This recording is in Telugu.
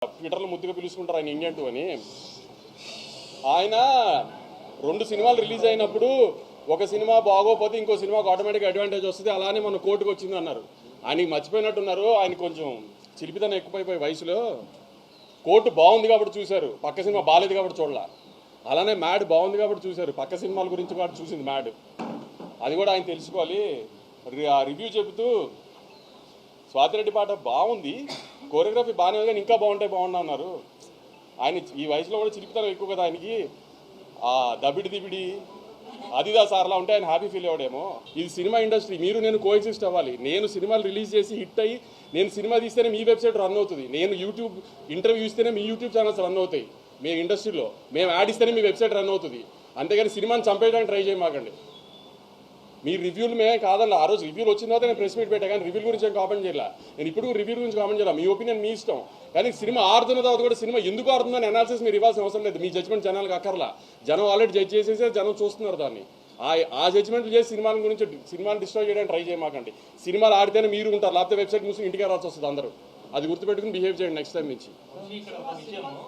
ట్విట్టర్లో ముద్దుగా పిలుచుకుంటారు ఆయన ఇండియన్ టూ అని. ఆయన 2 సినిమాలు రిలీజ్ అయినప్పుడు ఒక సినిమా బాగోపోతే ఇంకో సినిమాకు ఆటోమేటిక్ అడ్వాంటేజ్ వస్తుంది, అలానే మన కోర్టుకు వచ్చింది అన్నారు. ఆయనకి మర్చిపోయినట్టున్నారు, ఆయన కొంచెం చిలిపితనం ఎక్కువైపోయి వయసులో. కోర్టు బాగుంది కాబట్టి చూశారు, పక్క సినిమా బాగాలేదు కాబట్టి చూడాల. అలానే మ్యాడ్ బాగుంది కాబట్టి చూశారు, పక్క సినిమాల గురించి కూడా చూసింది మ్యాడ్. అది కూడా ఆయన తెలుసుకోవాలి. ఆ రివ్యూ చెబుతూ స్వాతిరెడ్డి పాట బాగుంది, కోరియోగ్రఫీ బాగానే ఉంది కానీ ఇంకా బాగుండా అన్నారు. ఆయన ఈ వయసులో కూడా చిలిపితనం ఎక్కువ కదా ఆయనకి. ఆ దబిడి అదిదా సార్లా ఉంటే ఆయన హ్యాపీ ఫీల్ అవ్వడేమో. ఇది సినిమా ఇండస్ట్రీ, మీరు నేను కోఎగ్జిస్ట్ అవ్వాలి. నేను సినిమాలు రిలీజ్ చేసి హిట్ అయ్యి నేను సినిమా తీస్తేనే మీ వెబ్సైట్ రన్ అవుతుంది, నేను యూట్యూబ్ ఇంటర్వ్యూ ఇస్తేనే మీ యూట్యూబ్ ఛానల్స్ రన్ అవుతాయి. మీ ఇండస్ట్రీలో మేము యాడ్ ఇస్తేనే మీ వెబ్సైట్ రన్ అవుతుంది. అంతేగాని సినిమాని చంపేయడానికి ట్రై చేయమాకండి. మీ రివ్యూలు మేమే కాదన్న, ఆ రోజు రివ్యూలు వచ్చిన తర్వాత నేను ప్రెస్ మీట్ పెట్టా, కానీ రివ్యూల గురించి ఏం కామెంట్ చేయాల. నేను ఇప్పుడు రివ్యూ గురించి కామెంట్ చేయాలి, మీ ఒపీనియన్ మీ ఇష్టం. కానీ సినిమా ఆడుతున్న తర్వాత కూడా సినిమా ఎందుకు ఆడుతుందని అనాలిసిస్ మీరు ఇవ్వాల్సిన అవసరం లేదు. మీ జడ్జ్మెంట్ జనాలకు అక్కర్లా, జనం ఆల్రెడీ జడ్జ్ చేసేసే జనం చూస్తున్నారు దాన్ని. ఆ జడ్జ్మెంట్లు చేసి సినిమాల గురించి సినిమాని డిస్ట్రాయ్ చేయడానికి ట్రై చేయమాకండి. సినిమాలు ఆడితేనే మీరు ఉంటారు, లేకపోతే వెబ్సైట్ మూసి ఇంటికి రావాల్సి వస్తుంది అందరూ. అది గుర్తుపెట్టుకుని బిహేవ్ చేయండి నెక్స్ట్ టైం నుంచి.